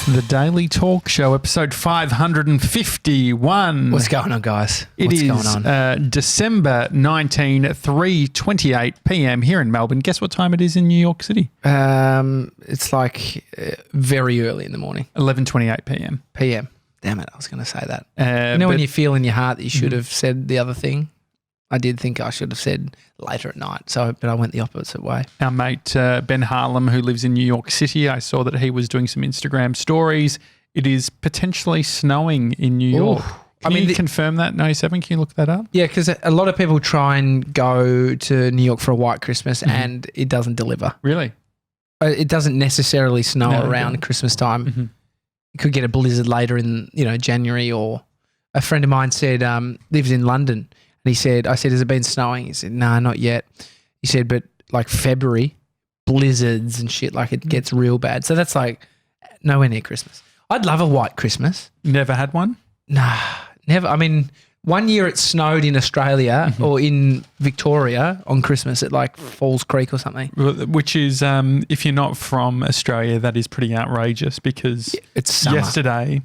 The Daily Talk Show, episode 551. What's going on, guys? What's going on? December 19, 3:28 p.m. here in Melbourne. Guess what time it is in New York City? It's like very early in the morning. 11:28 p.m. PM. Damn it, I was going to say that. When you feel in your heart that you should have said the other thing? I did think I should have said later at night, but I went the opposite way. Our mate Ben Harlem, who lives in New York City, I saw that he was doing some Instagram stories. It is potentially snowing in New York. Can you confirm that, 97? Can you look that up? Yeah, because a lot of people try and go to New York for a white Christmas and it doesn't deliver. Really? It doesn't necessarily snow around Christmas time. Mm-hmm. You could get a blizzard later in January. Or a friend of mine said lives in London. And he said, I said, has it been snowing? He said, no, not yet. He said, but like February, blizzards and shit, like it gets real bad. So that's like nowhere near Christmas. I'd love a white Christmas. Never had one? Nah, never. I mean, one year it snowed in Australia or in Victoria on Christmas at like Falls Creek or something. Which is, if you're not from Australia, that is pretty outrageous because it's summer. Yesterday,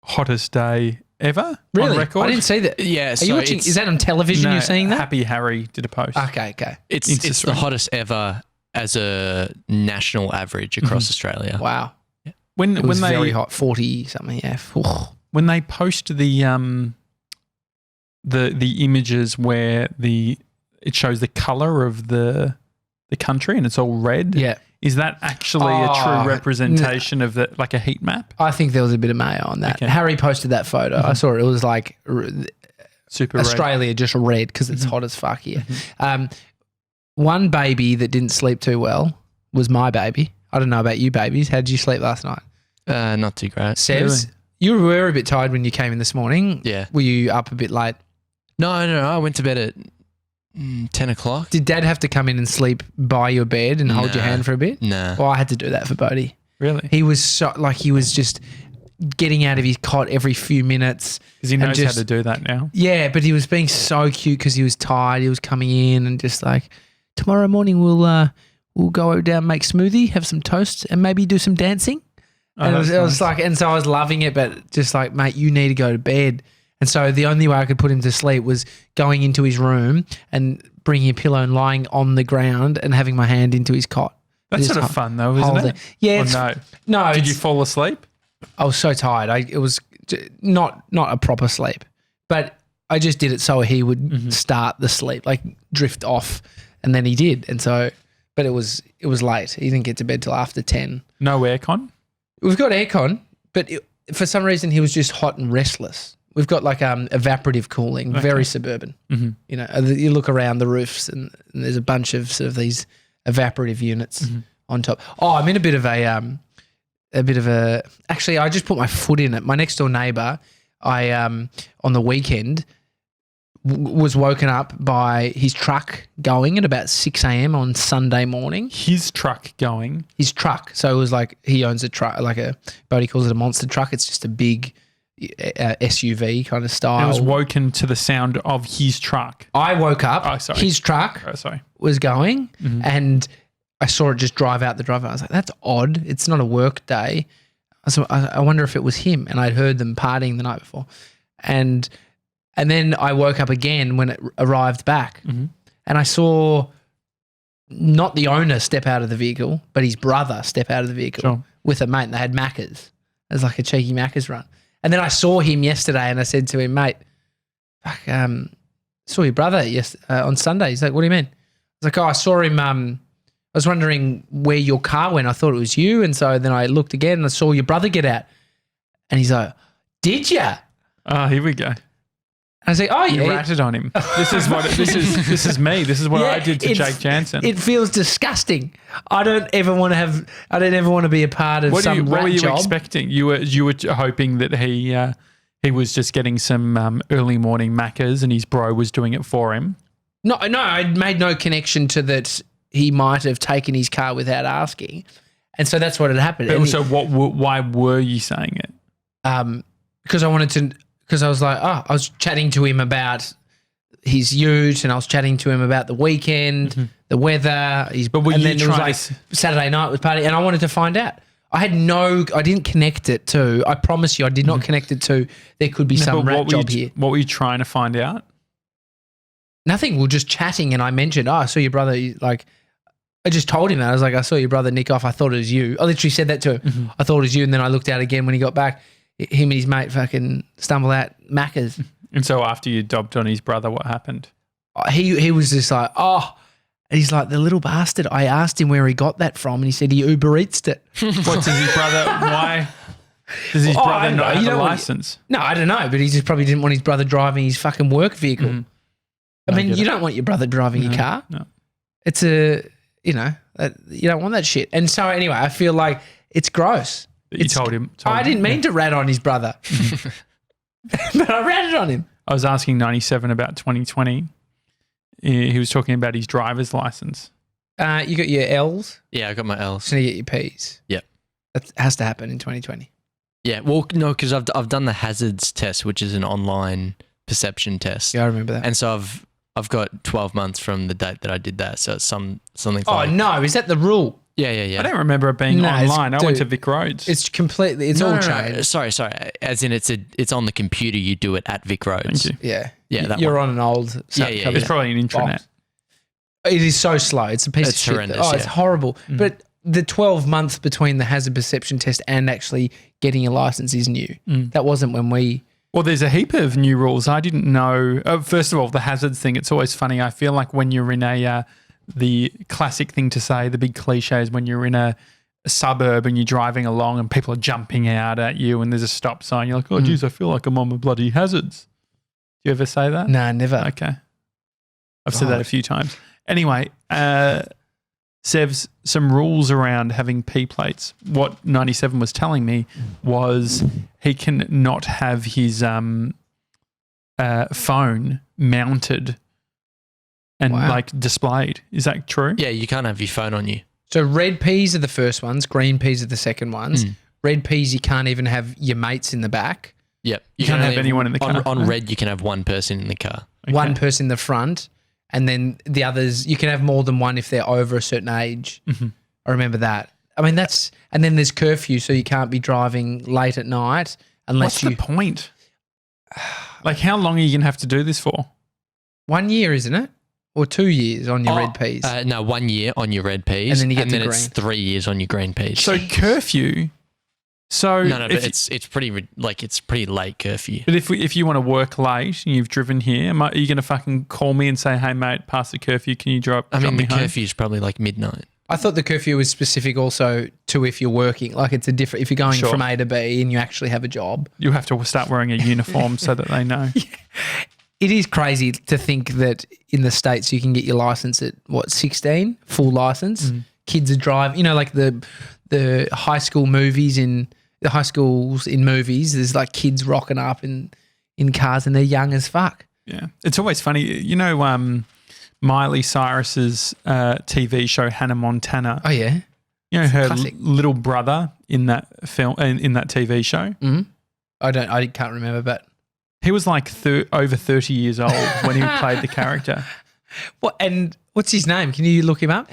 hottest day ever really? On record. I didn't see that. Yeah. Are you watching? Is that on television? No, you're seeing that? Happy Harry did a post. Okay. It's the hottest ever as a national average across Australia. Wow. Yeah. It was very hot, 40 something. Yeah. When they post the images where it shows the colour of the country and it's all red. Yeah. Is that actually a true representation of like a heat map? I think there was a bit of mayo on that. Okay. Harry posted that photo. I saw it. It was like super Australia red. Just red because it's hot as fuck here. One baby that didn't sleep too well was my baby. I don't know about you babies. How did you sleep last night? Not too great. Sebs, really? You were a bit tired when you came in this morning. Yeah. Were you up a bit late? No. I went to bed at 10 o'clock. Did Dad have to come in and sleep by your bed and hold your hand for a bit? No. Well, I had to do that for Bodhi. Really? He was he was just getting out of his cot every few minutes. Because he knows how to do that now. Yeah, but he was being so cute because he was tired. He was coming in and just like, tomorrow morning we'll go down, make smoothie, have some toast and maybe do some dancing. And it was like, and so I was loving it, but just like, mate, you need to go to bed. And so the only way I could put him to sleep was going into his room and bringing a pillow and lying on the ground and having my hand into his cot. That's sort of fun though, isn't it? Yeah. No. Did you fall asleep? I was so tired. It was not a proper sleep, but I just did it so he would start the sleep, like drift off, and then he did. And so, but it was late. He didn't get to bed till after 10. No aircon? We've got aircon, but for some reason he was just hot and restless. We've got like evaporative cooling, very suburban. Mm-hmm. You look around the roofs and there's a bunch of sort of these evaporative units on top. Oh, I'm in a bit of a actually, I just put my foot in it. My next door neighbour, on the weekend was woken up by his truck going at about 6 a.m. on Sunday morning. His truck going? His truck. So it was like he owns a truck, Bodhi calls it a monster truck. It's just a big SUV kind of style. I was woken to the sound of his truck. I woke up. Oh, sorry. His truck was going and I saw it just drive out the driveway. I was like, that's odd. It's not a work day. So I wonder if it was him. And I'd heard them partying the night before. And then I woke up again when it arrived back and I saw not the owner step out of the vehicle, but his brother step out of the vehicle with a mate, and they had Maccas. It was like a cheeky Maccas run. And then I saw him yesterday and I said to him, mate, saw your brother on Sunday. He's like, what do you mean? I was like, I saw him. I was wondering where your car went. I thought it was you. And so then I looked again and I saw your brother get out. And he's like, did you? Oh, here we go. I was like, oh, yeah. You ratted on him. This is me. This is what I did to Jake Janssen. It feels disgusting. I don't ever want to be a part of some rat job. What were you expecting? You were hoping that he was just getting some early morning Maccas and his bro was doing it for him. No, I made no connection to that he might have taken his car without asking. And so that's what had happened. But why were you saying it? Because I was like, I was chatting to him about his ute and I was chatting to him about the weekend, the weather. But were you it was like Saturday night was party and I wanted to find out. I didn't connect it to, I promise you, I did not connect it to, there could be some rat job here. What were you trying to find out? Nothing. We were just chatting and I mentioned, I saw your brother, like, I just told him that. I was like, I saw your brother nick off. I thought it was you. I literally said that to him. Mm-hmm. I thought it was you. And then I looked out again when he got back. Him and his mate fucking stumble out Macca's. And so after you dobbed on his brother, what happened? He was just like, oh. And he's like, the little bastard. I asked him where he got that from and he said he Uber Eats'd it. What does his brother, why does his brother not have a license? No, I don't know. But he just probably didn't want his brother driving his fucking work vehicle. Mm. I mean, you don't want your brother driving your car. No. It's you don't want that shit. And so anyway, I feel like it's gross. But you told him. I didn't mean to rat on his brother. But I ratted on him. I was asking 97 about 2020. He was talking about his driver's license. You got your L's? Yeah, I got my L's. So you get your P's? Yep. That has to happen in 2020. Yeah, well, no, because I've done the hazards test, which is an online perception test. Yeah, I remember that. And so I've got 12 months from the date that I did that. So it's something Oh, like... no. Is that the rule? Yeah. I don't remember it being online. I went to Vic Roads. It's completely... It's all changed. Sorry. As in it's on the computer. You do it at Vic Roads. Thank you. Yeah. Yeah, that You're one. on an old... It's probably an intranet. It is so slow. It's a piece of shit. Horrendous, It's horrible. But the 12 months between the hazard perception test and actually getting a license is new. That wasn't when we... Well, there's a heap of new rules. I didn't know. First of all, the hazards thing, it's always funny. I feel like when you're in the classic thing to say, the big cliche is when you're in a suburb and you're driving along and people are jumping out at you and there's a stop sign. You're like, oh, geez, I feel like I'm on my bloody hazards. Do you ever say that? Nah, never. Okay. I've said that a few times. Anyway, Sev's, some rules around having P plates. What 97 was telling me was he can not have his phone mounted and like displayed. Is that true? Yeah, you can't have your phone on you. So red peas are the first ones, green peas are the second ones. Red peas, you can't even have your mates in the back. Yep. You can't have anyone in the car. On red, you can have one person in the car. Okay. One person in the front, and then the others, you can have more than one if they're over a certain age. I remember that. I mean, and then there's curfew, so you can't be driving late at night unless What's the point? Like, how long are you going to have to do this for? 1 year, isn't it? Or 2 years on your red peas? No, 1 year on your red peas. And then you get to it's 3 years on your green peas. So curfew. So no, but it's pretty late curfew. But if you want to work late and you've driven here, are you going to fucking call me and say, hey mate, past the curfew, can you drop? I mean, me the home? curfew is probably like midnight. I thought the curfew was specific also to if you're working. Like it's a different, if you're going from A to B and you actually have a job. You have to start wearing a uniform so that they know. It is crazy to think that in the States you can get your license at 16, full license. Kids are driving, like the high school movies the high schools in movies, there's like kids rocking up in cars and they're young as fuck. Yeah. It's always funny. Miley Cyrus's TV show Hannah Montana. Oh yeah. Her little brother in that film, in that TV show. I can't remember, but he was like over 30 years old when he played the character. What? And what's his name? Can you look him up?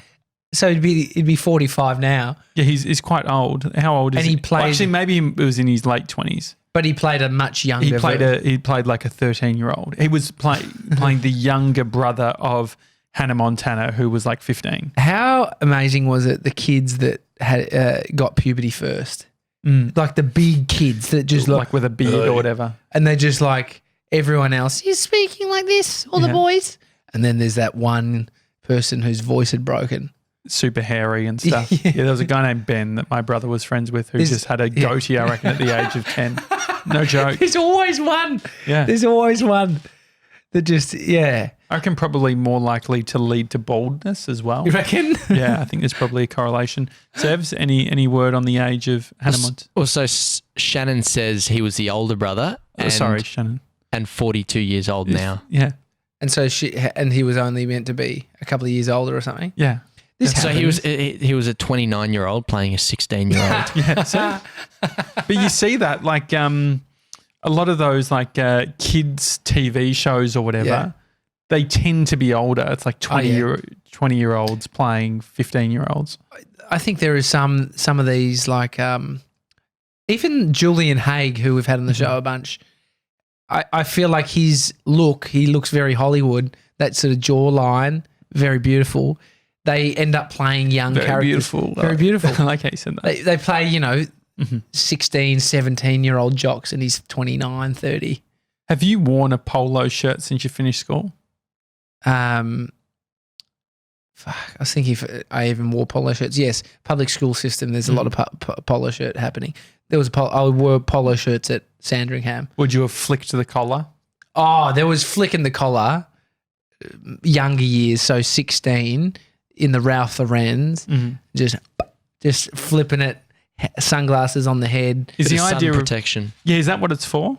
So it'd be 45 now. Yeah, he's quite old. How old is he? And he played. Well, actually, maybe it was in his late 20s. But he played a much younger. He played like a 13-year-old. He was playing the younger brother of Hannah Montana, who was like 15. How amazing was it? The kids that had got puberty first, like the big kids that just like with a beard or whatever, and they're just like everyone else. You're speaking like this, all the boys, and then there's that one person whose voice had broken. Super hairy and stuff. Yeah, there was a guy named Ben that my brother was friends with who just had a goatee, I reckon, at the age of 10. No joke. There's always one. Yeah. There's always one that just, I reckon probably more likely to lead to baldness as well. You reckon? Yeah, I think there's probably a correlation. Sevs, any word on the age of Hannah Montana? Also, Shannon says he was the older brother. Sorry, Shannon. And 42 years old now. Yeah. And so he was only meant to be a couple of years older or something? Yeah. So he was a 29-year-old playing a 16-year-old. Yeah. So, but you see that like a lot of those like kids TV shows or whatever, they tend to be older. It's like 20-year-olds playing 15-year-olds. I think there is some of these like even Julian Haig, who we've had on the show a bunch. I feel like he looks very Hollywood. That sort of jawline, very beautiful. They end up playing young characters. Very beautiful. I like how you said that. They play, 16, 17-year-old jocks, and he's 29, 30. Have you worn a polo shirt since you finished school? I was thinking if I even wore polo shirts. Yes, public school system, there's a lot of polo shirt happening. I wore polo shirts at Sandringham. Would you have flicked the collar? Oh, there was flicking the collar, younger years, so 16, in the Ralph Lorenz, just flipping it, sunglasses on the head. Is the sun idea protection? Is that what it's for?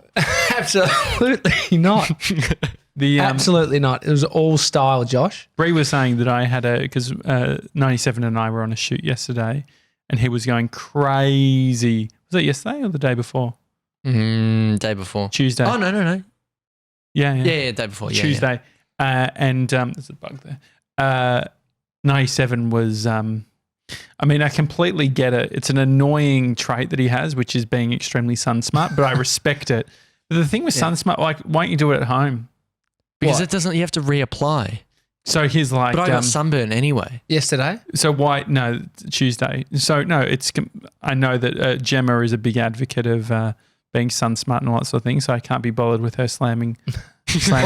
Absolutely not. Absolutely not. It was all style, Josh. Bree was saying that I had because 97 and I were on a shoot yesterday, and he was going crazy. Was it yesterday or the day before? Day before. Tuesday. Oh, no. Yeah, day before. Yeah, Tuesday. And there's a bug there. 97 was, I completely get it. It's an annoying trait that he has, which is being extremely SunSmart, but I respect it. But the thing with SunSmart, like, why don't you do it at home? Because it doesn't, you have to reapply. So he's like, but I got sunburn anyway. Yesterday? So why? No, Tuesday. So no, I know that Gemma is a big advocate of being SunSmart and all that sort of thing. So I can't be bothered with her slamming or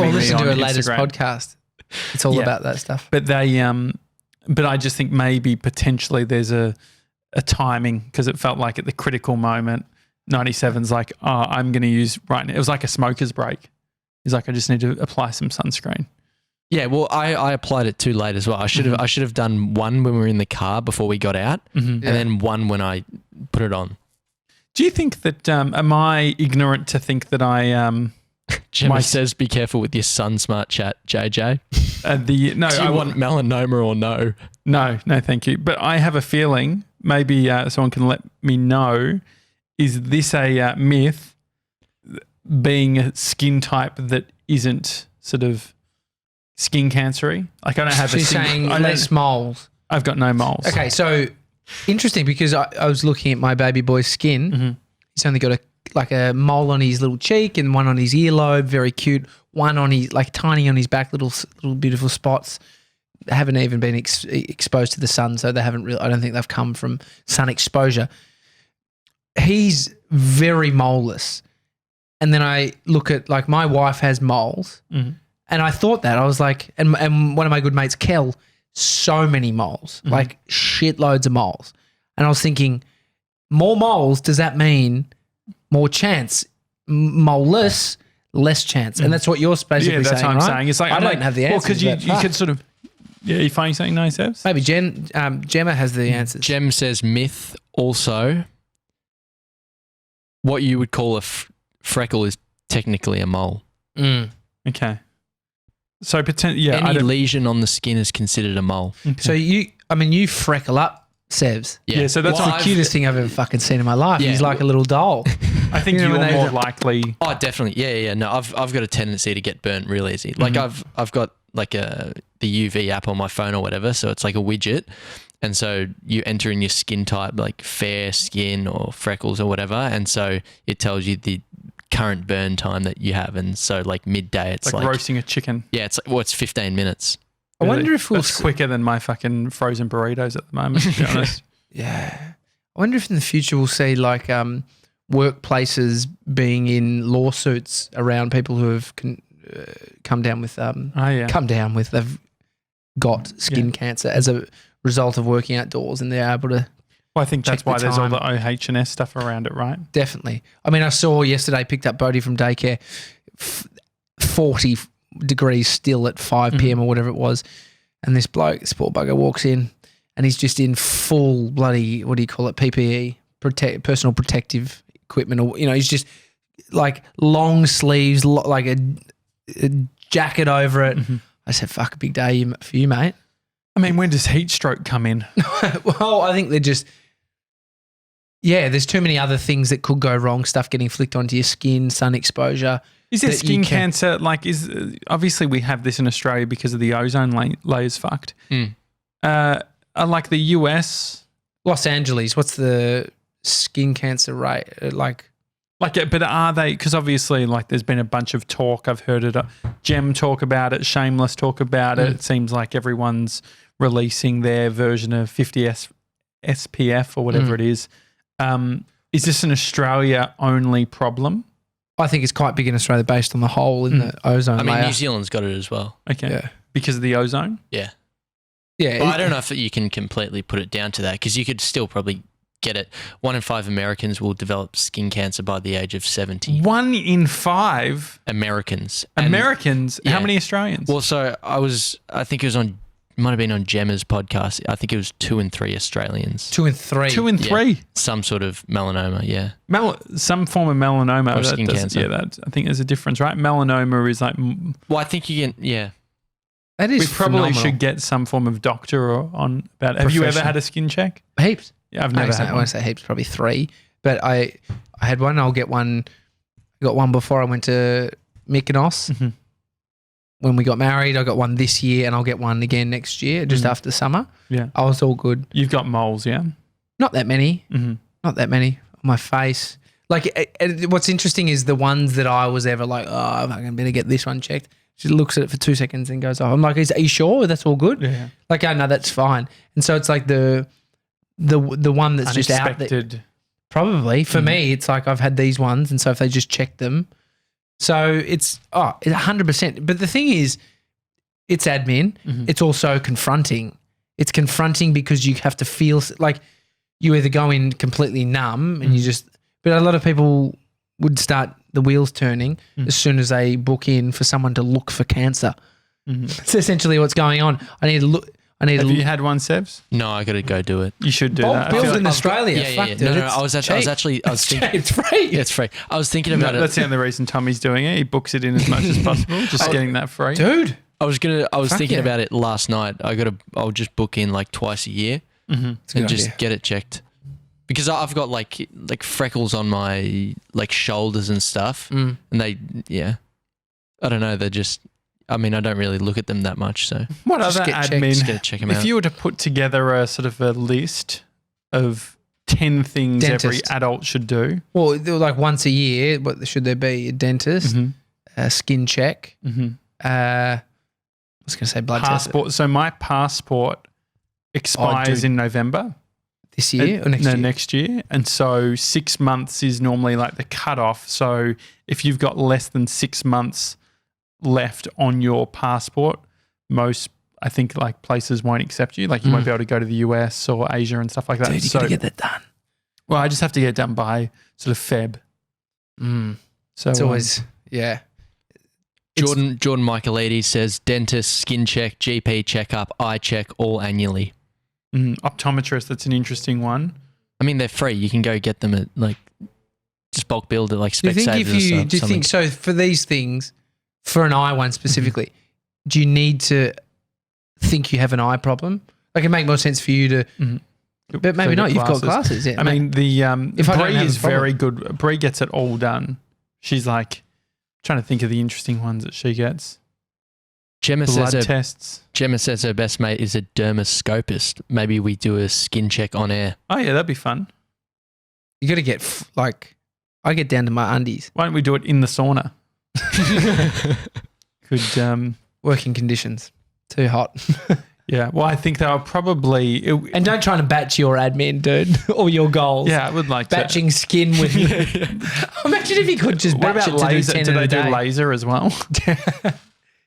me listen on to her Instagram. latest podcast. It's all about that stuff. But but I just think maybe potentially there's a timing, because it felt like at the critical moment, 97's like, oh, I'm going to use right now. It was like a smoker's break. He's like, I just need to apply some sunscreen. Yeah, well, I applied it too late as well. I should have done one when we were in the car before we got out, and then one when I put it on. Do you think that am I ignorant to think that I Gemma says, "Be careful with your SunSmart chat, JJ." Do you want melanoma or no? No, thank you. But I have a feeling, maybe someone can let me know. Is this a myth? Being a skin type that isn't sort of skin cancery, like I don't have. She's saying less moles. I've got no moles. Okay, so interesting, because I was looking at my baby boy's skin. He's only got a mole on his little cheek and one on his earlobe, very cute. One on his tiny on his back, little beautiful spots. They haven't even been exposed to the sun, so they haven't really. I don't think they've come from sun exposure. He's very moleless. And then I look at, like, my wife has moles, and I thought that. I was like, and one of my good mates, Kel, so many moles, like shitloads of moles. And I was thinking, more moles, does that mean more chance? Moleless, less chance. And that's what you're basically saying, that's what I'm saying. It's like, I don't have the answers. Well, because you could sort of, you finding something nice, Evs? Maybe Gemma has the answers. Gem says myth also. What you would call a freckle is technically a mole. Okay. So any lesion on the skin is considered a mole. Okay. So you freckle up, Sevs. Yeah, so that's the cutest thing I've ever fucking seen in my life. Yeah. He's like a little doll. I think you're more likely. Oh, definitely. Yeah. No, I've got a tendency to get burnt real easy. Like I've got like the UV app on my phone or whatever, so it's like a widget. And so you enter in your skin type, like fair skin or freckles or whatever, and so it tells you the current burn time that you have. And so like midday, it's like roasting a chicken. Yeah, it's 15 minutes. I wonder if it's quicker than my fucking frozen burritos at the moment, to be honest. Yeah. I wonder if in the future we'll see like workplaces being in lawsuits around people who have come down with they've got skin cancer as a result of working outdoors, and they're able to. Well, I think that's why there's all the OH&S stuff around it, right? Definitely. I mean, I saw yesterday, picked up Bodhi from daycare, 40 degrees still at 5 p.m. or whatever it was, and this poor bugger walks in, and he's just in full bloody, what do you call it, PPE, personal protective equipment, or he's just like long sleeves, like a jacket over it. I said, "Fuck, a big day for you, mate." I mean, when does heat stroke come in? Well, I think they're just there's too many other things that could go wrong. Stuff getting flicked onto your skin, sun exposure. Is there skin cancer? Like, obviously we have this in Australia because of the ozone layer's fucked. Like the US, Los Angeles, what's the skin cancer rate? But are they? Because obviously, like, there's been a bunch of talk. I've heard it. Gem talk about it. Shameless talk about it. It seems like everyone's releasing their version of 50 SPF or whatever it is. Is this an Australia only problem? I think it's quite big in Australia based on the hole in the ozone layer. I mean, New Zealand's got it as well. Okay. Yeah. Because of the ozone? Yeah. Yeah. But I don't know if you can completely put it down to that because you could still probably get it. 1 in 5 Americans will develop skin cancer by the age of 70. 1 in 5 Americans. Americans? How many Australians? Well, so I think it might have been on Gemma's podcast. I think it was 2 in 3 Australians. 2 in 3. 2 in 3? Yeah. Some sort of melanoma, yeah. Some form of melanoma. Or skin cancer. Yeah, I think there's a difference, right? Melanoma is like... Well, I think you can, yeah. That is We probably phenomenal. should get some form of doctor on about it. Have you ever had a skin check? Heaps. Yeah, I've never had I one. won't say heaps, probably 3. But I had one. I'll get one. I got one before I went to Mykonos. When we got married, I got one this year and I'll get one again next year, just after summer. Yeah. I was all good. You've got moles, yeah? Not that many. Not that many on my face. Like, what's interesting is the ones that I was ever like, oh, I'm going to get this one checked. She looks at it for 2 seconds and goes, oh, I'm like, are you sure that's all good? Yeah. Like, oh, no, that's fine. And so it's like the one that's just out there. Unexpected. Probably. For me, it's like I've had these ones, and so if they just check them. So it's 100%. But the thing is, it's admin. It's also confronting. It's confronting because you have to feel like you either go in completely numb and you just – but a lot of people would start the wheels turning as soon as they book in for someone to look for cancer. That's essentially what's going on. I need to look – Have you had one, Sebs? No, I got to go do it. You should do bulk that. bills in Australia. Yeah. Fuck, dude, No, it's I was thinking. it's free. Yeah, it's free. I was thinking about it. That's the only reason Tommy's doing it. He books it in as much as possible, just getting that free. Dude. I was thinking yeah. about it last night. I'll just book in like twice a year and just get it checked. Because I've got like freckles on my like shoulders and stuff. And I don't know, they're just, I mean, I don't really look at them that much. So What Just other get checked. admin? just got to check them out. If you were to put together a sort of a list of 10 things every Dentist. adult should do. Well, they're like once a year, what should there be? A dentist, a skin check, I was going to say blood test. Passport. So my passport expires in November. This year or next year? Next year. And so 6 months is normally like the cutoff. So if you've got less than 6 months left on your passport, most, I think, like places won't accept you. Like you won't be able to go to the US or Asia and stuff like that. Dude, you got to get that done. Well, I just have to get it done by sort of Feb. So It's always, Jordan Michaelides says dentist, skin check, GP checkup, eye check, all annually. Optometrist, that's an interesting one. I mean, they're free. You can go get them at like just bulk build at like Do you think Specsavers or something. do you think so for these things, for an eye one specifically, do you need to think you have an eye problem? Like it make more sense for you to, but maybe not. You've got glasses. Yeah, I mean, the If I don't Bree have is this problem. very good. Bree gets it all done. She's like trying to think of the interesting ones that she gets. Gemma Blood says tests. her best mate is a dermoscopist. Maybe we do a skin check on air. Oh yeah, that'd be fun. you got to get I get down to my undies. Why don't we do it in the sauna? Could Working conditions, too hot. yeah. Well, I think they were probably. And don't try to batch your admin, dude, or your goals. Yeah, I would like Batching skin with you. Imagine if you could just What batch about it to laser? do 10 Do in they a do day. laser as well?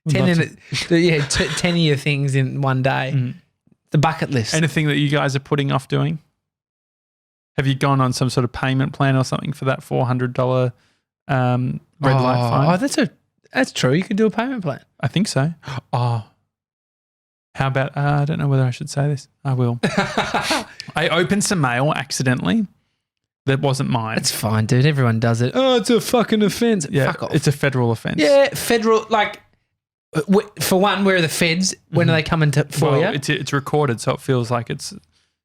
10 of your things in one day. The bucket list. Anything that you guys are putting off doing? Have you gone on some sort of payment plan or something for that $400 red light fine? Oh, that's true. You could do a payment plan. I think so. Oh, how about? I don't know whether I should say this. I will. I opened some mail accidentally. That wasn't mine. It's fine, dude. Everyone does it. Oh, it's a fucking offense. Yeah, Fuck off. it's a federal offense. Yeah, federal. Like, for one, where are the feds? When are they coming for well, you? it's recorded, so it feels like it's.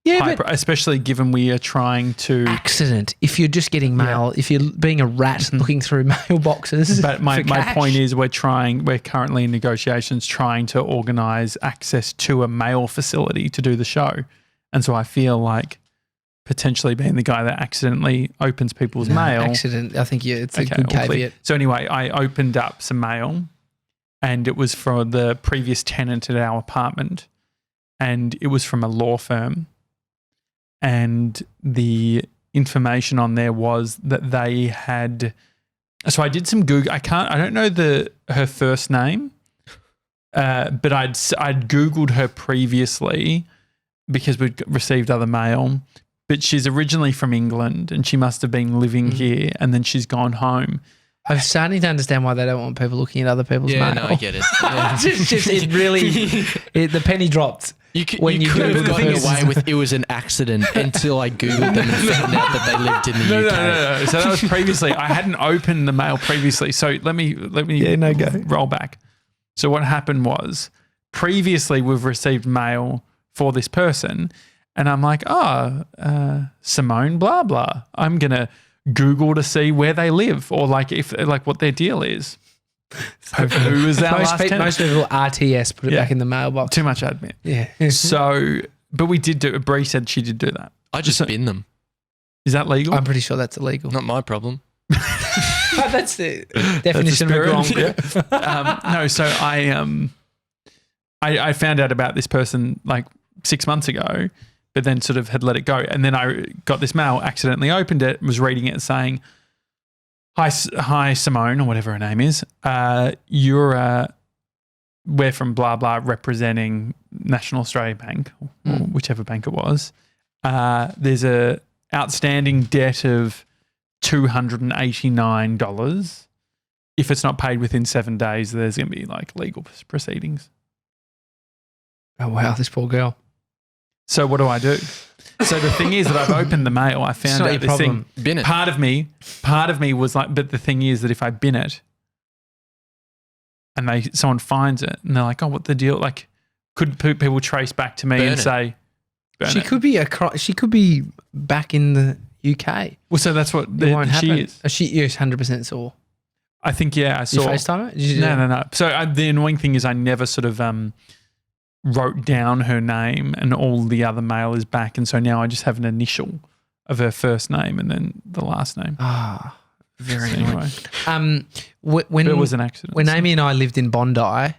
Yeah, but especially given we are trying to. accident. If you're just getting mail, if you're being a rat looking through mailboxes. But my for cash. point is we're currently in negotiations trying to organise access to a mail facility to do the show. And so I feel like potentially being the guy that accidentally opens people's mail. Accident. I think it's a good all clear. caveat. So anyway, I opened up some mail and it was for the previous tenant at our apartment and it was from a law firm. And the information on there was that they had. So I did some Google. I don't know her first name, but I'd Googled her previously because we'd received other mail. But she's originally from England and she must have been living here and then she's gone home. I'm starting to understand why they don't want people looking at other people's mail. Yeah, no, I get it. Yeah. it really, the penny dropped. You could have gotten away with it was an accident until I Googled them and found out that they lived in the UK. No. So that was previously. I hadn't opened the mail previously. So let me go. roll back. So what happened was previously we've received mail for this person and I'm like, Simone, blah, blah. I'm going to Google to see where they live or what their deal is. So who was our last tenant? Most people RTS put it back in the mailbox. Too much admin. Yeah. So, but we did do. Bree said she did do that. I just bin them. Is that legal? I'm pretty sure that's illegal. Not my problem. That's the definition of a gronk. No, so I found out about this person like 6 months ago, but then sort of had let it go, and then I got this mail, accidentally opened it, was reading it, saying, Hi, Simone, or whatever her name is. We're from blah, blah, representing National Australia Bank, or whichever bank it was. There's a outstanding debt of $289. If it's not paid within 7 days, there's going to be like legal proceedings. Oh, wow, this poor girl. So what do I do? So the thing is that I've opened the mail. I found out this thing. Bin it. Part of me was like, but the thing is that if I bin it and someone finds it and they're like, oh, what the deal? Like, could people trace back to me and say, she could be back in the UK. Well, so that's what she is. She 100% saw. I think, yeah, I saw. Did you FaceTime it? No. So the annoying thing is I never sort of wrote down her name and all the other mail is back. And so now I just have an initial of her first name and then the last name. Very anyway. When it was an accident. When Amy and I lived in Bondi,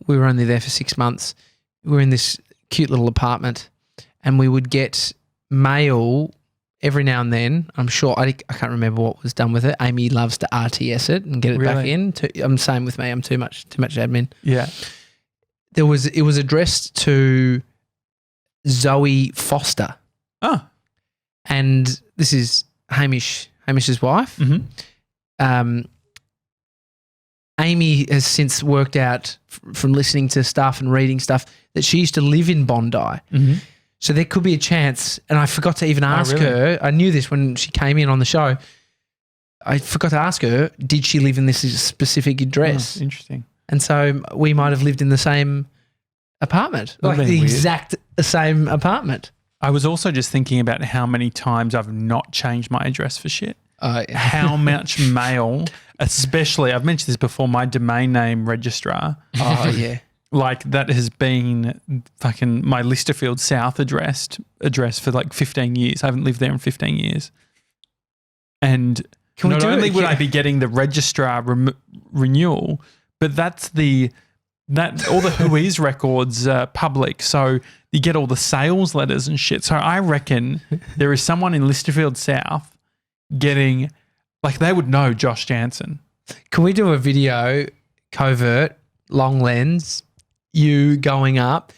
we were only there for 6 months. We were in this cute little apartment and we would get mail every now and then. I'm sure, I can't remember what was done with it. Amy loves to RTS it and get it back in. I'm same with me. I'm too much admin. Yeah. It was addressed to Zoe Foster. Oh. And this is Hamish's wife. Amy has since worked out from listening to stuff and reading stuff that she used to live in Bondi. So there could be a chance, and I forgot to even ask her. I knew this when she came in on the show. I forgot to ask her, did she live in this specific address? Oh, interesting. And so we might have lived in the same apartment, like the exact same apartment. I was also just thinking about how many times I've not changed my address for shit. How much mail, especially, I've mentioned this before, my domain name registrar. Oh, yeah. Like that has been fucking my Listerfield South address for like 15 years. I haven't lived there in 15 years. And not only would I be getting the registrar renewal, but all the Whois records are public. So you get all the sales letters and shit. So I reckon there is someone in Listerfield South getting, like they would know Josh Janssen. Can we do a video, covert, long lens, you going up,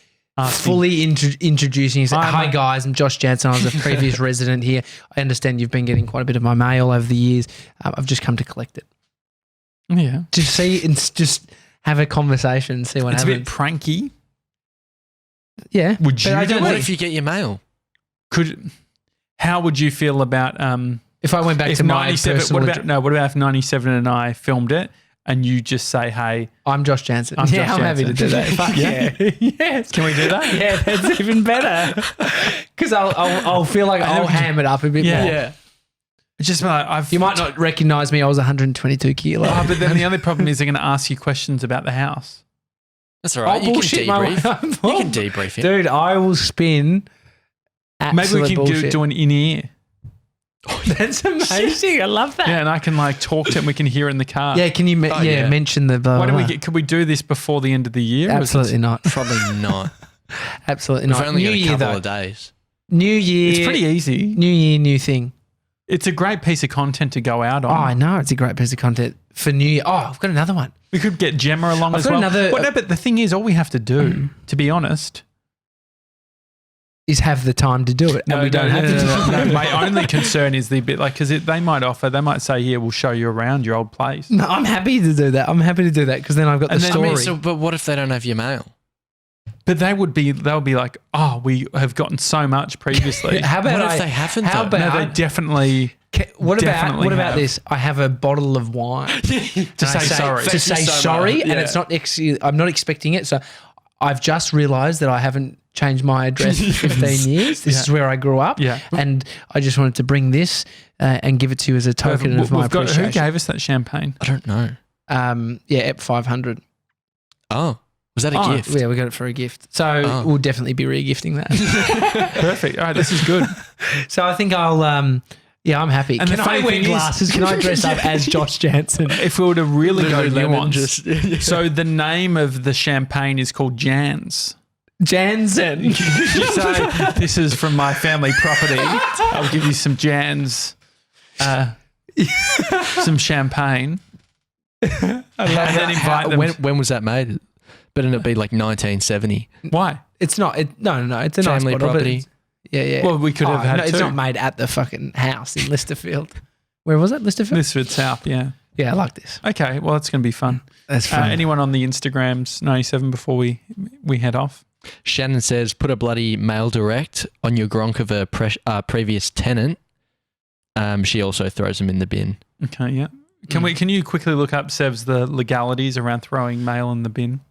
fully introducing yourself? Hi guys, I'm Josh Janssen. I was a previous resident here. I understand you've been getting quite a bit of my mail over the years. I've just come to collect it. Yeah. To see and just have a conversation and see what happens. It's a bit pranky. Yeah. Would you do What it? if you get your mail? How would you feel about if I went back to my personal what about if 97 and I filmed it and you just say, hey, I'm Josh Janssen. I'm yeah, Josh I'm happy to do that. Fuck yeah. Yes. can we do that? Yeah, that's even better. Because I'll feel like I'll ham it up a bit more. Yeah. It's just like You might not recognise me. I was 122 kilos. Oh, but then the only problem is they're going to ask you questions about the house. That's all right. Oh, You bullshit, can debrief. mate. You can debrief it. Dude, I will spin Maybe absolute we can bullshit. do an in-ear. That's amazing. I love that. Yeah, and I can like talk to it and we can hear it in the car. Yeah, can you yeah. mention the blah, Why don't blah, we get? Could we do this before the end of the year? blah. Or is it- Absolutely not. Probably not. Absolutely We've not. only New got a year, couple though. of days. New year. It's pretty easy. New year, new thing. It's a great piece of content to go out on. Oh, I know. It's a great piece of content for New Year. Oh, I've got another one. We could get Gemma along I've as got well. another- Well, no, but the thing is, all we have to do, to be honest, Is have the time to do it. And we don't have to do it. no. My only concern is the bit like because they might say, "Here, we'll show you around your old place." No, I'm happy to do that. I'm happy to do that because then I've got the And then- story. I mean, but what if they don't have your mail? But they'll be like, "Oh, we have gotten so much previously." How about What if they haven't, How though? No, about they definitely what definitely about have. this? I have a bottle of wine to say sorry. To say so sorry, much. and Yeah. it's not. I'm not expecting it. So I've just realised that I haven't changed my address for 15 years. This is where I grew up. Yeah. And I just wanted to bring this and give it to you as a token of my We've got, who appreciation. gave us that champagne? I don't know. Yeah, EP 500. Oh, was that a Oh, gift? Yeah, we got it for a gift. So Oh. we'll definitely be re-gifting that. Perfect. All right, this is good. So I think I'll. Yeah, I'm happy. And Can the I funny wear thing is- glasses? Can I dress up as Josh Janssen? If we were to really go Lemon nuanced, so the name of the champagne is called Jans. Janssen. You say, this is from my family property. I'll give you some Jans, some champagne. And then invite them. When was that made? Better not be like 1970. Why? It's not. No. It's a Family nice bottle, but property. it's- Yeah. Well, we could have had It's two. not made at the fucking house in Listerfield. Where was it? Listerfield? Lisford South, yeah. Yeah, I like this. Okay, well, it's going to be fun. That's fun. Anyone on the Instagrams 97 before we head off? Shannon says, put a bloody mail direct on your Gronk of a previous tenant. She also throws them in the bin. Okay, yeah. Can you quickly look up, Sevs, the legalities around throwing mail in the bin?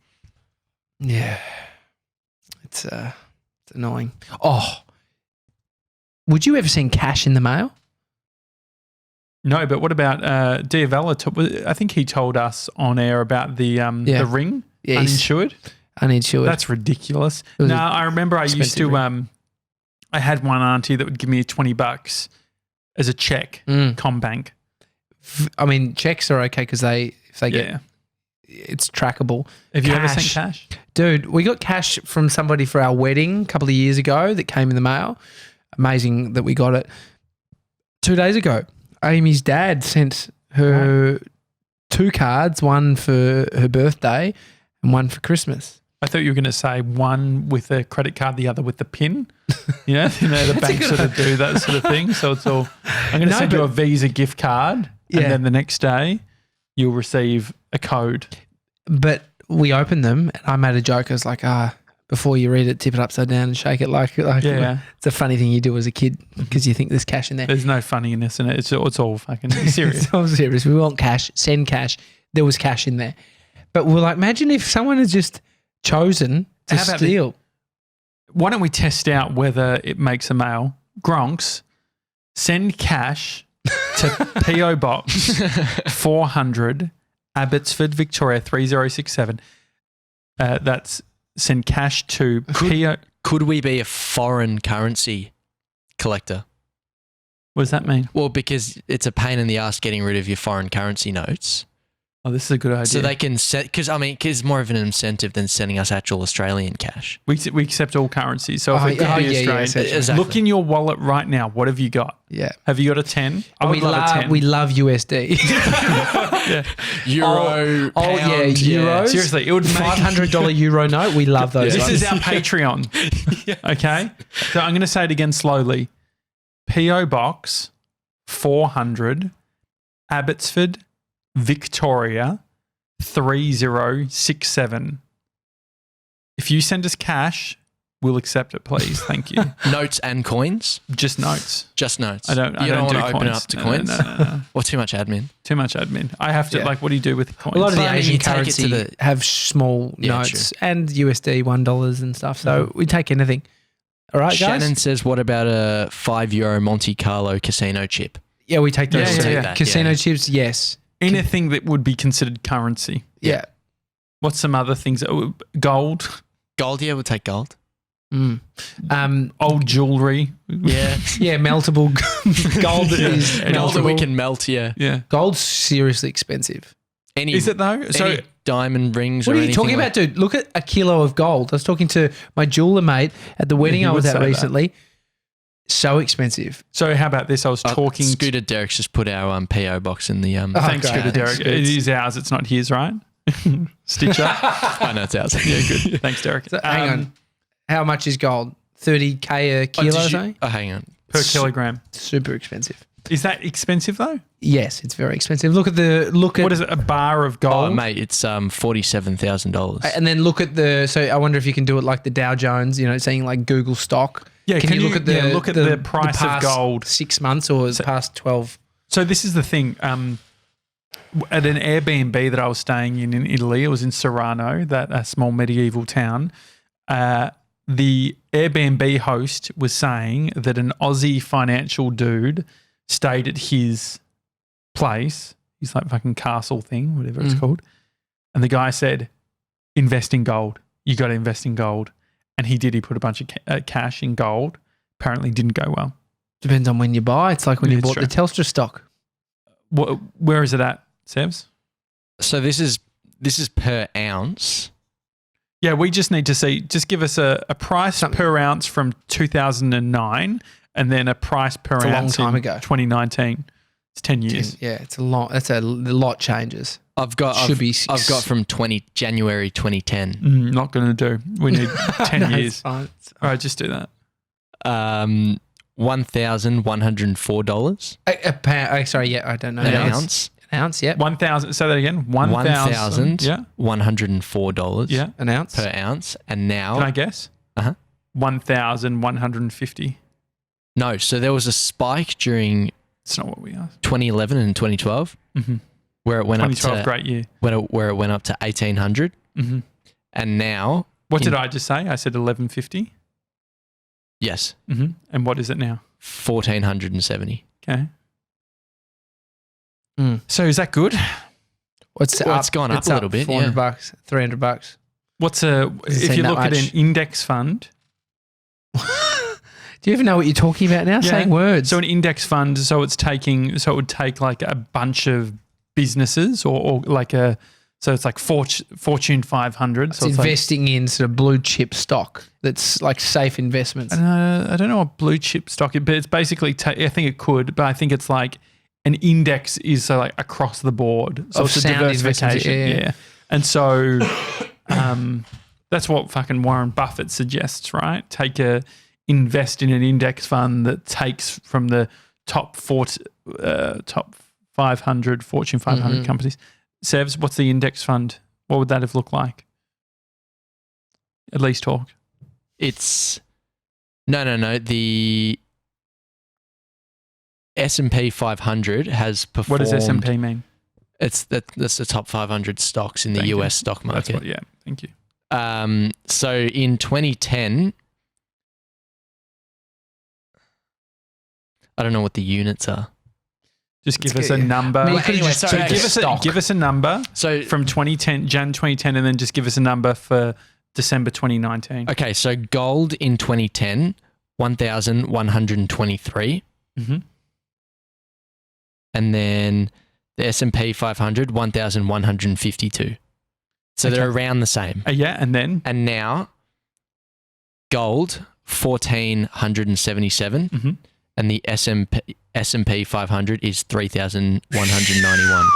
Yeah. It's annoying. Oh. Would you ever send cash in the mail? No, but what about Diavella? I think he told us on air about the ring, Yeah, he's uninsured. uninsured. That's ridiculous. It was No, I remember I used expensive to. I had one auntie that would give me $20 as a check, Combank. I mean, checks are okay because if they get Yeah. it's trackable. Have you ever sent Cash. cash? Dude, we got cash from somebody for our wedding a couple of years ago that came in the mail. Amazing that we got it 2 days ago. Amy's dad sent her 2 cards, one for her birthday and one for Christmas. I thought you were going to say one with a credit card, the other with the PIN. The banks sort of do that sort of thing. So it's all. I'm going to send you a Visa gift card, Yeah. and then the next day you'll receive a code. But we opened them and I made a joke. I was like, before you read it, tip it upside down and shake it like Yeah. It's a funny thing you do as a kid because you think there's cash in there. There's no funniness in it. It's all fucking serious. It's all serious. We want cash. Send cash. There was cash in there. But we're like, imagine if someone had just chosen to How about steal. Why don't we test out whether it makes a mail? Gronks, send cash to PO Box 400, Abbotsford, Victoria 3067. That's send cash to PO. Could we be a foreign currency collector? What does that mean? Well, because it's a pain in the ass getting rid of your foreign currency notes. Oh, this is a good idea. So they can set, because more of an incentive than sending us actual Australian cash. we accept all currencies. So if Oh, it could yeah, be yeah, yeah, Australian, exactly. look in your wallet right now. What have you got? Yeah. Have you got a 10? I would we love a 10. love USD. Yeah. Euro, Oh, yeah, pound, euros. Seriously, it would make $500 euro note. We love those. This ones. is our Patreon. Okay. So I'm going to say it again slowly. PO Box 400, Abbotsford, Victoria 3067. If you send us cash We'll accept it, please. Thank you. Notes and coins? Just notes. Just notes. I don't want to do open coins. it up to No, coins? No. Or too much admin? Too much admin. I have to, Yeah. like, what do you do with coins? A lot of the But I mean, Asian you take it currency to the- have small Yeah, notes and USD $1 and stuff. So we take anything. All right, guys? Shannon says, what about a €5 Monte Carlo casino chip? Yeah, we take those Yeah, too. yeah, yeah. Casino Yeah. chips, yes. Anything that would be considered currency. Yeah. What's some other things? Gold, Gold, yeah, we'll take gold. Mm. old jewelry. Yeah. Yeah, meltable gold that is Gold that we meltable. can melt, yeah. Yeah. Gold's seriously expensive. Any, Is it though? So any diamond rings What or are you anything talking like- about, dude? Look at a kilo of gold. I was talking to my jeweler mate at the wedding he I was would at say that. recently. So expensive. So how about this? I was talking. Scooter Derek's just put our PO box in the Oh, Thanks, great. Scooter Derek. Thanks, It Scoots. is ours. It's not his, right? Stitcher. I know it's ours. Yeah, good. Thanks, Derek. So, hang on. How much is gold? 30K a kilo, did you- something? oh, hang on. Per kilogram. Super expensive. Is that expensive though? Yes, it's very expensive. Look at What is it? A bar of Oh, gold? mate, it's $47,000. and then look at so I wonder if you can do it like the Dow Jones, saying like Google stock. Yeah, Can you look at the price of past gold? 6 months or the past 12? So this is the thing. At an Airbnb that I was staying in Italy, it was in Serrano, that small medieval town. The Airbnb host was saying that an Aussie financial dude stayed at his place, his like fucking castle thing, whatever it's called. And the guy said, invest in gold. You got to invest in gold. And he did. He put a bunch of cash in gold. Apparently didn't go well. Depends on when you buy. It's like when Yeah, you it's bought true. the Telstra stock. Where is it at, Sevs? So this is per ounce. Yeah, we just need to see, just give us a price per ounce from 2009 and then a price per It's a long ounce time in ago. 2019. It's 10 years. Yeah, it's a lot. That's a lot changes. I've got from January 2010. Not going to do. We need 10 No, years. it's fine. All right, just do that. $1,104 A pound. Sorry, yeah, I don't know. an An ounce. An ounce, yeah. 1,000, say that again. 1,000. Yeah. $1,104 Yeah. An ounce. per ounce. And now, Can I guess? Uh-huh. 1,150. no, so there was a spike during It's not what we asked. 2011 and 2012 where it went up 2012, to great year. where it went up to 1,800, and now What did I just say? I said 1,150. yes, And what is it now? 1,470. Okay. Mm. So is that good? What's Well, up? it's gone up a little bit, $400, yeah. $300. What's Doesn't if seem you that look at much. an index fund? Do you even know what you're talking about now? Yeah. Saying words. So an index fund, so it would take like a bunch of businesses or like so it's like Fortune 500. it's So it's like, investing in sort of blue chip stock that's like safe investments. I don't know what blue chip stock is, but it's basically, I think it could, but I think it's like an index is so like across the board. So Of it's a sound investments, diversification. yeah. And so that's what fucking Warren Buffett suggests, right? Invest in an index fund that takes from the top 500 Fortune 500 companies. Sevs, what's the index fund? What would that have looked like? At least talk. It's no. The S&P 500 has performed. What does S&P mean? That's the top 500 stocks in the Thank you. US stock That's market. what, thank you. So in 2010, I don't know what the units are. Just give Let's us a get- number. I mean, you could've just So said stock. give us a number So from 2010, Jan 2010, and then just give us a number for December 2019. okay, so gold in 2010, 1,123, and then the S&P 500, 1,152. So they're around the same. Yeah, and then? And now, gold 1,477, and the S&P 500 is 3,191.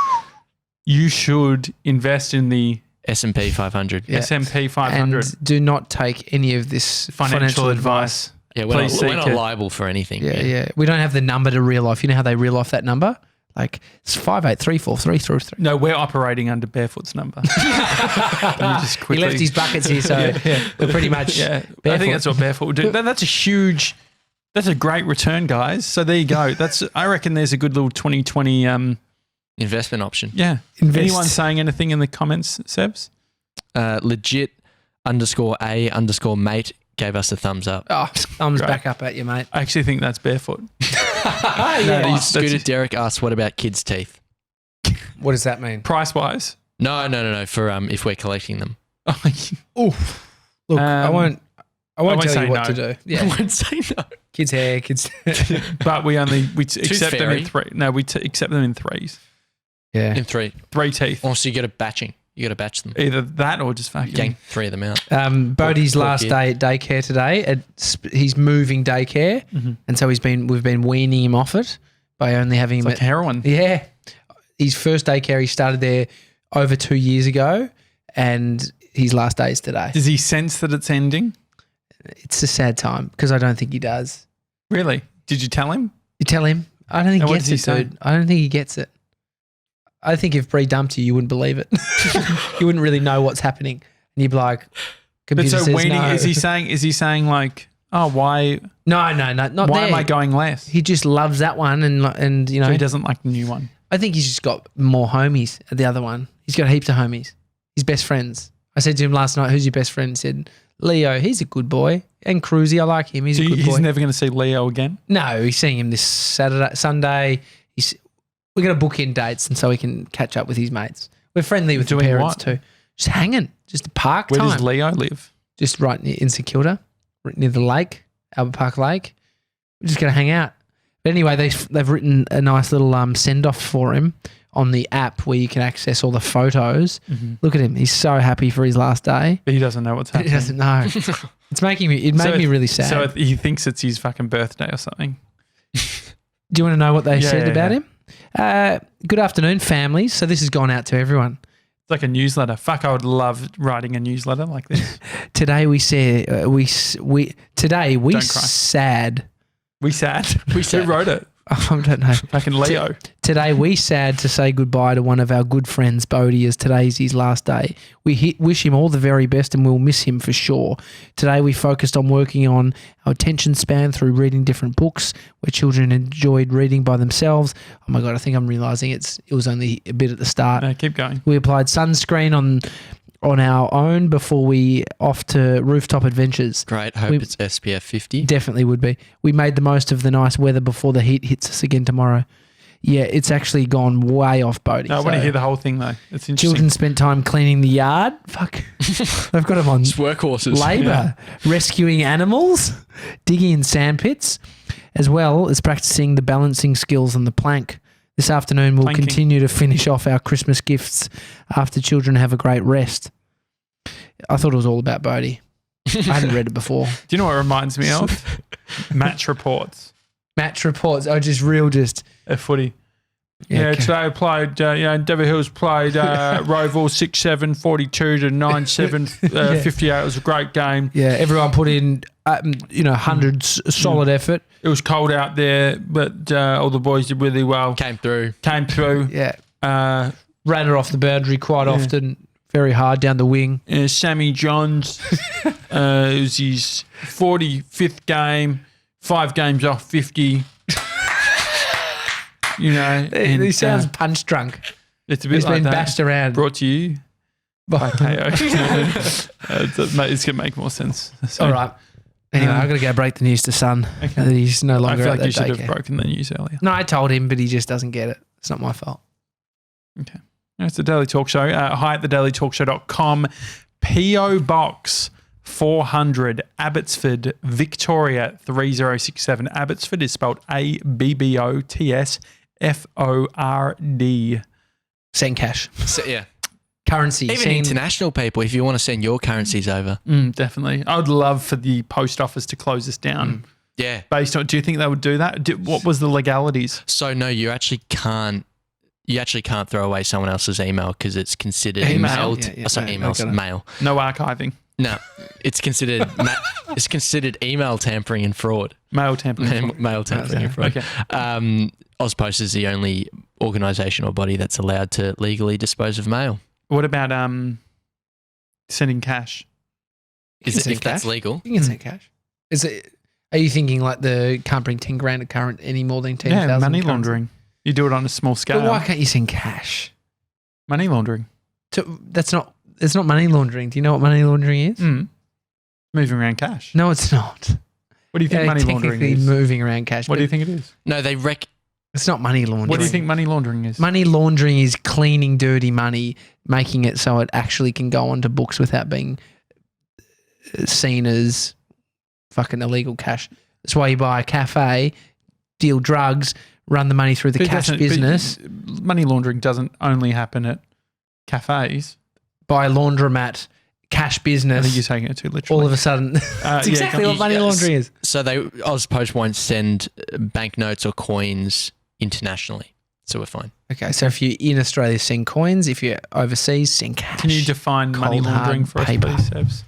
You should invest in the S&P 500. Yeah. S&P 500. And do not take any of this financial advice. Yeah, Please we're seek not it. liable for anything. Yeah. We don't have the number to reel off. You know how they reel off that number? Like it's 583433. No, we're operating under Barefoot's number. Can you just He quickly- left his buckets here, so we're pretty much Yeah, Barefoot. I think that's what Barefoot would do. That's a great return, guys. So there you go. I reckon there's a good little 2020. Investment option. Yeah. Invest. Anyone saying anything in the comments, Sebs? Legit_A_mate gave us a thumbs up. Oh, thumbs Great. back up at you, mate. I actually think that's Barefoot. Yeah. Scooter Derek asked, what about kids' teeth? What does that mean? Price wise. No. For if we're collecting them. Oof. Look, I won't tell say you what no. to do. I Yeah. won't say no. Kids' hair, kids. But we accept them in fairy. three. No, accept them in threes. Yeah. In 3. 3 teeth. Also, you got to batching. You got to batch them. Either that or just fucking. Yank 3 of them out. Bodhi's Poor last kid. day at daycare today. He's moving daycare, and so we've been weaning him off it by only having It's him like heroin. Yeah. His first daycare, he started there over 2 years ago, and his last day is today. Does he sense that it's ending? It's a sad time because I don't think he does. Really? Did you tell him? You tell him. I don't think And he what gets does he it, say? dude. I don't think he gets it. I think if Bree dumped you, you wouldn't believe it. You wouldn't really know what's happening. And you'd be like, But computer so says weaning, no. is he saying like, oh, why No, not why there. am I going less? He just loves that one and you know. So he doesn't like the new one. I think he's just got more homies at the other one. He's got heaps of homies. His best friends. I said to him last night, who's your best friend? He said, Leo, he's a good boy. And Cruzy, I like him. He's So a good he's boy. never going to see Leo again. No, he's seeing him this Sunday. We're going to book in dates and so he can catch up with his mates. We're friendly with the Doing parents what? too. Just hanging. Just a park Where time. does Leo live? Just right in St Kilda, right near the lake, Albert Park Lake. We're just going to hang out. But anyway, they've written a nice little send-off for him on the app where you can access all the photos. Look at him. He's so happy for his last day. But he doesn't know what's He happening. doesn't know. It made me really sad. So he thinks it's his fucking birthday or something. Do you want to know what they Yeah, said yeah, about yeah. him? Good afternoon, families. So this has gone out to everyone. It's like a newsletter. Fuck, I would love writing a newsletter like this. Today we said today we Don't cry. sad. We sad. Who wrote it? I don't know. Fucking Leo. Today we sad to say goodbye to one of our good friends, Bodhi, as today's his last day. We wish him all the very best and we'll miss him for sure. Today we focused on working on our attention span through reading different books where children enjoyed reading by themselves. Oh my God, I think I'm realising it was only a bit at the start. No, keep going. We applied sunscreen on our own before we off to rooftop adventures. Great. Hope it's SPF 50. Definitely would be. We made the most of the nice weather before the heat hits us again tomorrow. Yeah, it's actually gone way off, Bodhi. No, I want to hear the whole thing though. It's interesting. Children spent time cleaning the yard. Fuck. They've got them on It's workhorses. labour, rescuing animals, digging in sandpits, as well as practicing the balancing skills on the plank. This afternoon, we'll Planking. continue to finish off our Christmas gifts after children have a great rest. I thought it was all about Bodhi. I hadn't read it before. Do you know what it reminds me of? Match reports. Match reports are just A footy. Yeah, okay. today I played, Dever Hills played Roval 6-7, 42 to 9-7, 58. It was a great game. Yeah, everyone put in, hundreds solid effort. It was cold out there, but all the boys did really well. Came through. Came through. Yeah. Uh, Ran it off the boundary quite often, very hard down the wing. Sammy Johns, it was his 45th game, 5 games off 50. He sounds punch drunk. it's a bit He's like been that. bashed around. Brought to you by KO. It's going to make more sense. So, All right. Anyway, I've got to go break the news to Sun. Okay. That he's no I longer feel at like you that should daycare. have broken the news earlier. No, I told him, but he just doesn't get it. It's not my fault. Okay. It's the Daily Talk Show. Hi at thedailytalkshow.com. P.O. Box 400, Abbotsford, Victoria 3067. Abbotsford is spelled ABBOTSFORD. Send cash. So, yeah. Currency. Even send, international people, if you want to send your currencies over. Definitely. I would love for the post office to close this down. Yeah. Based on, do you think they would do that? What was the legalities? So no, you actually can't throw away someone else's email because it's considered Email. mail. No archiving. No, it's considered email tampering and fraud. Mail tampering. Mail tampering and fraud. Okay. Ozpost is the only organisation or body that's allowed to legally dispose of mail. What about sending cash? If that's legal. You can send cash. Are you thinking like can't bring 10 grand current any more than 10,000? Yeah, money laundering. You do it on a small scale. But why can't you send cash? Money laundering. It's not money laundering. Do you know what money laundering is? Moving around cash. No, it's not. What do you think money laundering is? Moving around cash. What do you think it is? No, it's not money laundering. What do you think money laundering is? Money laundering is cleaning dirty money, making it so it actually can go onto books without being seen as fucking illegal cash. That's why you buy a cafe, deal drugs, run the money through the cash business. Money laundering doesn't only happen at cafes. Buy a laundromat, cash business. I think you're taking it too literally. All of a sudden, that's exactly what money laundering is. So Ozpost won't send banknotes or coins internationally, so we're fine. Okay, so if you're in Australia, send coins. If you're overseas, send cash. Can you define money laundering for us, please, Sebs?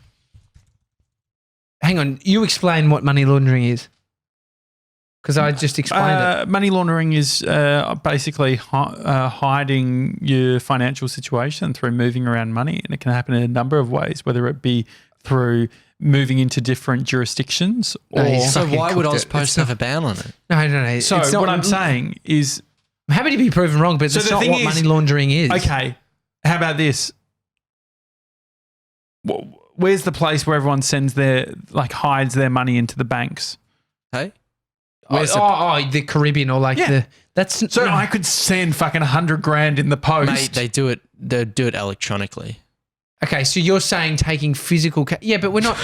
Hang on, you explain what money laundering is. Because I just explained it. Money laundering is basically hiding your financial situation through moving around money. And it can happen in a number of ways, whether it be through moving into different jurisdictions or... So why would Ozpost have a ban on it? No. So what I'm saying is... I'm happy to be proven wrong, but it's not what money laundering is. Okay, how about this? Where's the place where everyone sends hides their money into the banks? Hey? The Caribbean or I could send fucking 100 grand in the post. Mate, they do it electronically. Okay, so you're saying taking physical yeah, but we're not.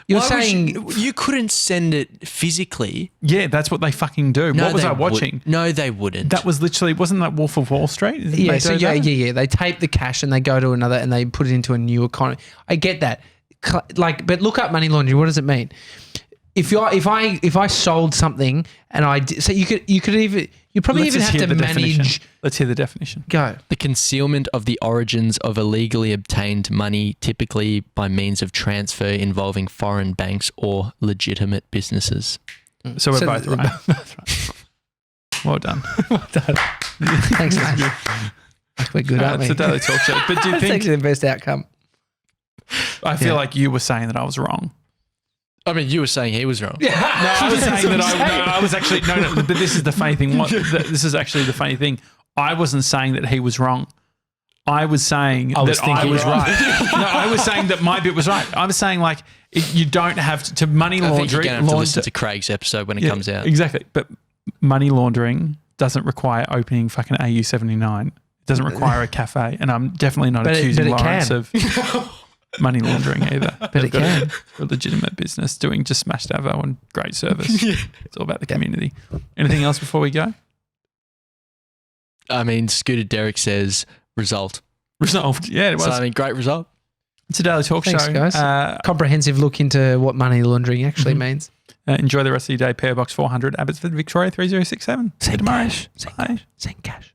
You're saying you couldn't send it physically. Yeah, that's what they fucking do. No, what was I watching? No, they wouldn't. That was literally, wasn't that Wolf of Wall Street? Yeah, They tape the cash and they go to another and they put it into a new economy. I get that. But look up money laundering. What does it mean? If I sold something and you probably even have to manage. Let's hear the definition. Go. The concealment of the origins of illegally obtained money, typically by means of transfer involving foreign banks or legitimate businesses. So we're both right. Well done. Well done. Thanks, mate. We're good, aren't we? It's a daily talk show. But do you think actually the best outcome? I feel like you were saying that I was wrong. I mean, you were saying he was wrong. No, I was saying that I was actually no. But this is the funny thing. This is actually the funny thing. I wasn't saying that he was wrong. I was saying I was right. No, I was saying that my bit was right. I was saying you don't have to money laundering. I think you're going to have to listen to Craig's episode when it comes out. Exactly. But money laundering doesn't require opening fucking AU79. It doesn't require a cafe, and I'm definitely not accusing Lawrence of money laundering either. But it can. For a legitimate business doing just smashed avo and great service. It's all about the community. Anything else before we go? I mean, Scooter Derek says result. Resolved. Yeah, it was. So, I mean, great result. It's a daily talk Thanks, show. Guys. Comprehensive look into what money laundering actually means. Enjoy the rest of your day. PO Box 400, Abbotsford, Victoria 3067. Send tomorrow. Cash. Send cash.